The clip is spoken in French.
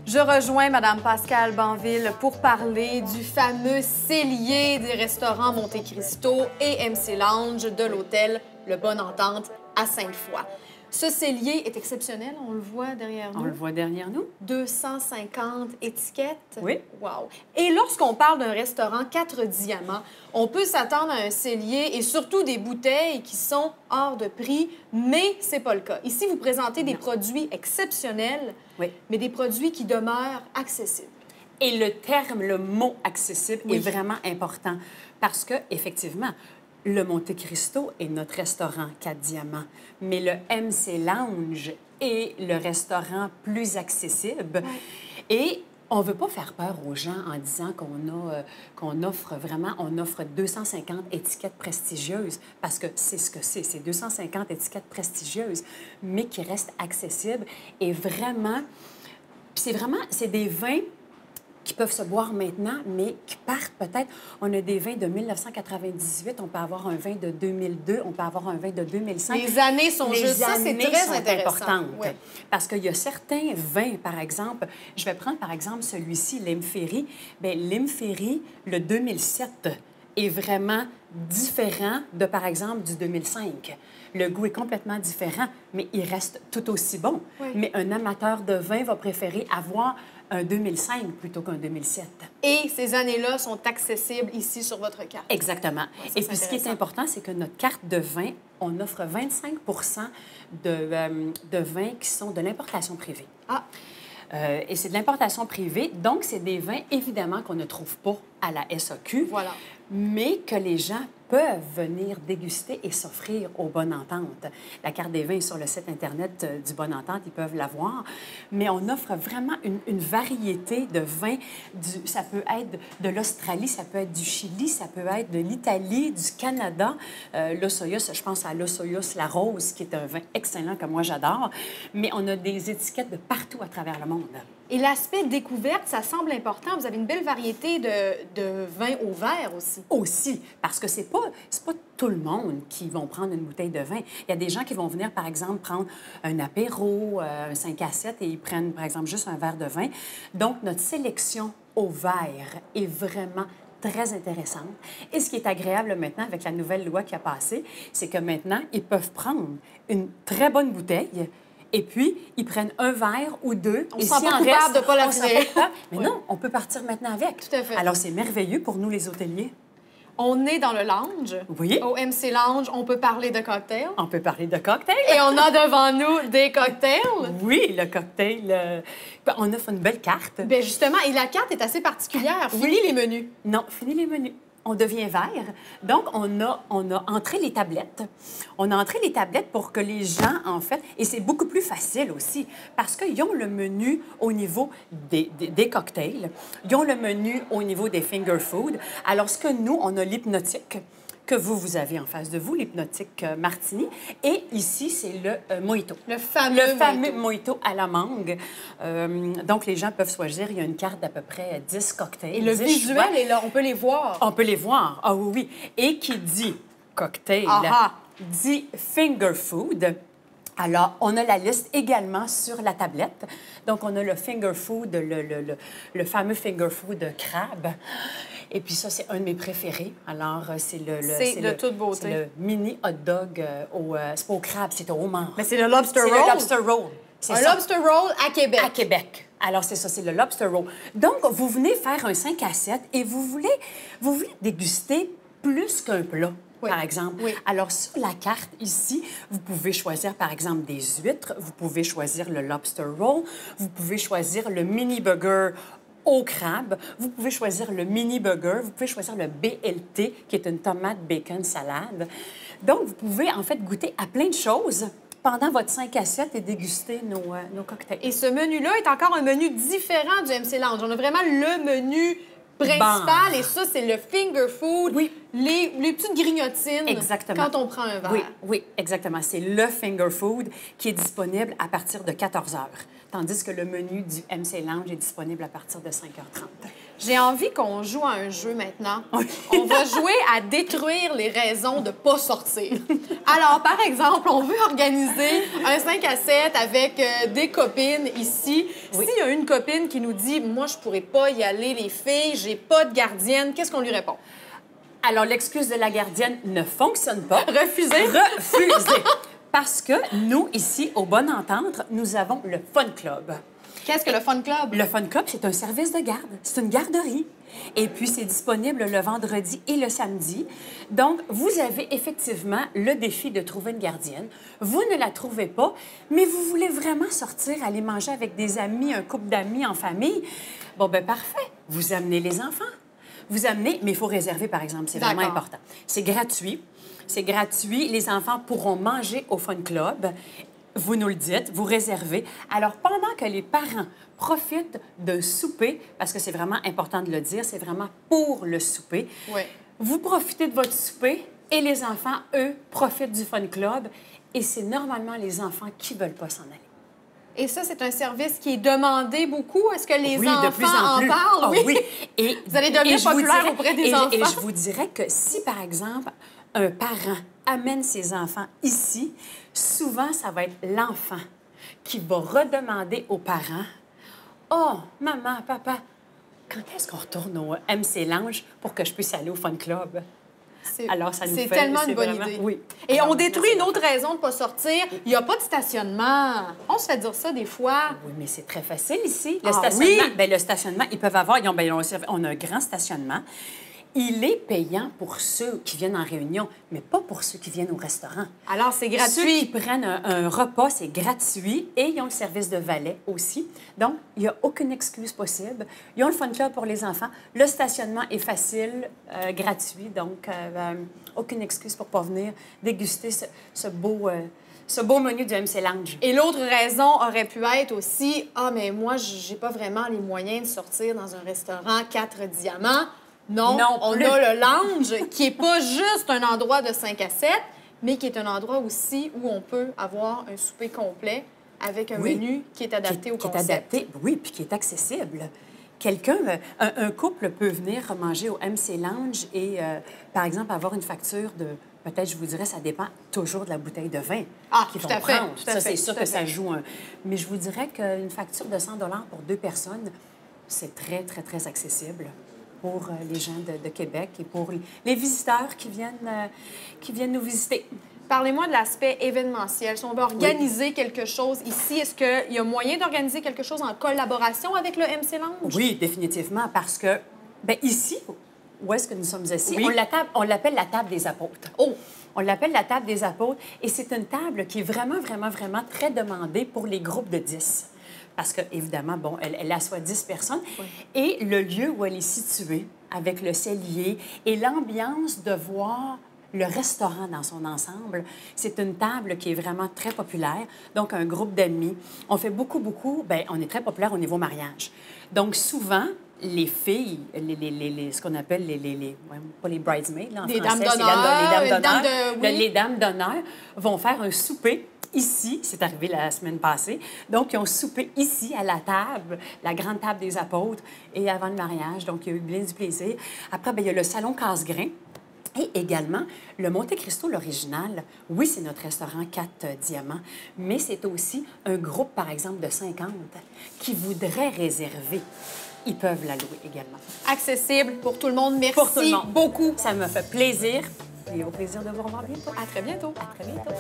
Je rejoins Mme Pascale Banville pour parler du fameux cellier des restaurants Monte Cristo et MC Lounge de l'hôtel Le Bonne Entente à Sainte-Foy. Ce cellier est exceptionnel, on le voit derrière nous. On le voit derrière nous. 250 étiquettes. Oui. Wow. Et lorsqu'on parle d'un restaurant 4 diamants, on peut s'attendre à un cellier et surtout des bouteilles qui sont hors de prix, mais c'est pas le cas. Ici, vous présentez des produits exceptionnels, oui, mais des produits qui demeurent accessibles. Et le terme, le mot accessible est vraiment important parce que, effectivement, le Monte Cristo est notre restaurant 4 diamants, mais le MC Lounge est le restaurant plus accessible. Et on ne veut pas faire peur aux gens en disant qu'on offre vraiment, on offre 250 étiquettes prestigieuses, parce que c'est ce que c'est 250 étiquettes prestigieuses, mais qui restent accessibles. Et vraiment, c'est des vins qui peuvent se boire maintenant, mais qui partent peut-être. On a des vins de 1998, on peut avoir un vin de 2002, on peut avoir un vin de 2005. Les années sont juste ça, c'est très intéressant. Importantes. Oui. Parce qu'il y a certains vins, par exemple, je vais prendre par exemple celui-ci, l'Imféry. Bien, l'Imféry, le 2007, est vraiment différent de, par exemple, du 2005. Le goût est complètement différent, mais il reste tout aussi bon. Oui. Mais un amateur de vin va préférer avoir un 2005 plutôt qu'un 2007. Et ces années-là sont accessibles ici sur votre carte. Exactement. Ouais, et puis, ce qui est important, c'est que notre carte de vin, on offre 25 de vins qui sont de l'importation privée. Ah! Et c'est de l'importation privée, donc c'est des vins, évidemment, qu'on ne trouve pas à la SAQ, voilà, mais que les gens peuvent venir déguster et s'offrir au Bonne Entente. La carte des vins est sur le site Internet du Bonne Entente, ils peuvent la voir. Mais on offre vraiment une variété de vins. Ça peut être de l'Australie, ça peut être du Chili, ça peut être de l'Italie, du Canada. Los Hoyos, je pense à Los Hoyos La Rose, qui est un vin excellent que moi j'adore. Mais on a des étiquettes de partout à travers le monde. Et l'aspect découverte, ça semble important. Vous avez une belle variété de vins au verre aussi. Aussi, parce que c'est pas tout le monde qui vont prendre une bouteille de vin. Il y a des gens qui vont venir, par exemple, prendre un apéro, un 5 à 7, et ils prennent, par exemple, juste un verre de vin. Donc, notre sélection au verre est vraiment très intéressante. Et ce qui est agréable maintenant avec la nouvelle loi qui a passé, c'est que maintenant, ils peuvent prendre une très bonne bouteille. Et puis, ils prennent un verre ou deux. On ne se sent pas coupable de ne pas la finir. Mais non, on peut partir maintenant avec. Tout à fait. Alors, c'est merveilleux pour nous, les hôteliers. On est dans le lounge. Oui. Au MC Lounge, on peut parler de cocktails. On peut parler de cocktails. Et on a devant nous des cocktails. Oui, le cocktail. On offre une belle carte. Bien, justement, et la carte est assez particulière. Fini les menus. Non, fini les menus. On devient vert. Donc, on a entré les tablettes. On a entré les tablettes pour que les gens, en fait, et c'est beaucoup plus facile aussi, parce qu'ils ont le menu au niveau des cocktails, ils ont le menu au niveau des finger food. Alors, ce que nous, on a l'hypnotique, que vous avez en face de vous, l'hypnotique martini. Et ici, c'est le mojito. Le fameux mojito à la mangue. Donc, les gens peuvent choisir. Il y a une carte d'à peu près 10 cocktails. Et le visuel est là, on peut les voir. On peut les voir, ah oui, oui. Et qui dit cocktail, dit finger food. Alors, on a la liste également sur la tablette. Donc, on a le finger food, le fameux finger food de crabe. Et puis ça, c'est un de mes préférés. Alors, c'est de toute beauté. C'est le mini hot dog c'est pas au crabe, c'est au homard. Mais c'est le lobster roll. C'est le lobster roll. Un lobster roll à Québec. À Québec. Alors, c'est ça, c'est le lobster roll. Donc, vous venez faire un 5 à 7 et vous voulez déguster plus qu'un plat. Oui. Par exemple. Oui. Alors, sur la carte, ici, vous pouvez choisir, par exemple, des huîtres, vous pouvez choisir le lobster roll, vous pouvez choisir le mini burger au crabe, vous pouvez choisir le mini burger, vous pouvez choisir le BLT, qui est une tomate bacon salade. Donc, vous pouvez, en fait, goûter à plein de choses pendant votre 5 à 7 et déguster nos cocktails. Et ce menu-là est encore un menu différent du MC Lounge. On a vraiment le menu principal, et ça, c'est le finger food, oui. les petites grignotines. Exactement. Quand on prend un verre. Oui, oui, exactement. C'est le finger food qui est disponible à partir de 14 h, tandis que le menu du MC Lounge est disponible à partir de 5 h 30. J'ai envie qu'on joue à un jeu maintenant. On va jouer à détruire les raisons de ne pas sortir. Alors, par exemple, on veut organiser un 5 à 7 avec des copines ici. Oui. S'il y a une copine qui nous dit « Moi, je pourrais pas y aller, les filles, j'ai pas de gardienne », qu'est-ce qu'on lui répond? Alors, l'excuse de la gardienne ne fonctionne pas. Refuser? Refuser. Parce que nous, ici, au Bonne Entente, nous avons le Fun Club. Qu'est-ce que le Fun Club? Le Fun Club, c'est un service de garde. C'est une garderie. Et puis, c'est disponible le vendredi et le samedi. Donc, vous avez effectivement le défi de trouver une gardienne. Vous ne la trouvez pas, mais vous voulez vraiment sortir, aller manger avec des amis, un couple d'amis en famille. Bon, ben parfait. Vous amenez les enfants. Vous amenez, mais il faut réserver, par exemple. C'est vraiment important. C'est gratuit. C'est gratuit. Les enfants pourront manger au Fun Club. Vous nous le dites, vous réservez. Alors, pendant que les parents profitent d'un souper, parce que c'est vraiment important de le dire, c'est vraiment pour le souper, oui. Vous profitez de votre souper et les enfants, eux, profitent du Fun Club. Et c'est normalement les enfants qui ne veulent pas s'en aller. Et ça, c'est un service qui est demandé beaucoup. Est-ce que les oui, enfants de plus en plus. parlent? Oh, oui. Et, vous allez devenir populaire auprès des enfants. Et je vous dirais que si, par exemple, un parent amène ses enfants ici, souvent, ça va être l'enfant qui va redemander aux parents « Oh, maman, papa, quand est-ce qu'on retourne au MC Lounge pour que je puisse aller au Fun Club? » Alors, ça nous fait... C'est tellement une bonne idée. Oui. Et alors, on détruit une autre raison de ne pas sortir. Il n'y a pas de stationnement. On se fait dire ça des fois. Oui, mais c'est très facile ici. Le Ah, stationnement, oui? bien, le stationnement, ils peuvent avoir... on a un grand stationnement. Il est payant pour ceux qui viennent en réunion, mais pas pour ceux qui viennent au restaurant. Alors, c'est gratuit. Ceux qui prennent un repas, c'est gratuit et ils ont le service de valet aussi. Donc, il n'y a aucune excuse possible. Ils ont le Fun Club pour les enfants. Le stationnement est facile, gratuit, donc aucune excuse pour ne pas venir déguster ce beau menu du MC Lounge. Et l'autre raison aurait pu être aussi « Ah, mais moi, j'ai pas vraiment les moyens de sortir dans un restaurant 4 diamants. » Non, on a le lounge qui n'est pas juste un endroit de 5 à 7, mais qui est un endroit aussi où on peut avoir un souper complet avec un menu qui est adapté au concept. Qui est adapté, oui, puis qui est accessible. Un couple peut venir manger au MC Lounge et, par exemple, avoir une facture de... Peut-être, je vous dirais, ça dépend toujours de la bouteille de vin qu'ils vont prendre. Ça, c'est sûr que ça joue un... Mais je vous dirais qu'une facture de 100 $ pour 2 personnes, c'est très, très, très accessible pour les gens de Québec et pour les visiteurs qui viennent nous visiter. Parlez-moi de l'aspect événementiel. Si on veut organiser quelque chose ici, est-ce qu'il y a moyen d'organiser quelque chose en collaboration avec le MC Lounge? Oui, définitivement, parce que, bien, ici, où est-ce que nous sommes assis? Oui. On l'appelle la table des apôtres. Oh! On l'appelle la table des apôtres et c'est une table qui est vraiment, vraiment, vraiment très demandée pour les groupes de 10. Parce qu'évidemment, bon, elle assoit 10 personnes. Oui. Et le lieu où elle est située, avec le cellier et l'ambiance de voir le restaurant dans son ensemble, c'est une table qui est vraiment très populaire. Donc, un groupe d'amis. On fait beaucoup, bien, on est très populaire au niveau mariage. Donc, souvent, les filles, ce qu'on appelle pas les bridesmaids, là, en les français, dames d'honneur, les dames d'honneur vont faire un souper ici, c'est arrivé la semaine passée. Donc, ils ont soupé ici, à la table, la grande table des apôtres, et avant le mariage. Donc, il y a eu bien du plaisir. Après, bien, il y a le salon Casse-Grain. Et également, le Monte Cristo, l'original, oui, c'est notre restaurant 4 diamants, mais c'est aussi un groupe, par exemple, de 50 qui voudrait réserver. Ils peuvent la louer également. Accessible pour tout le monde. Merci pour tout le monde. Beaucoup. Ça me fait plaisir. Et au plaisir de vous revoir bientôt. À très bientôt. À très bientôt.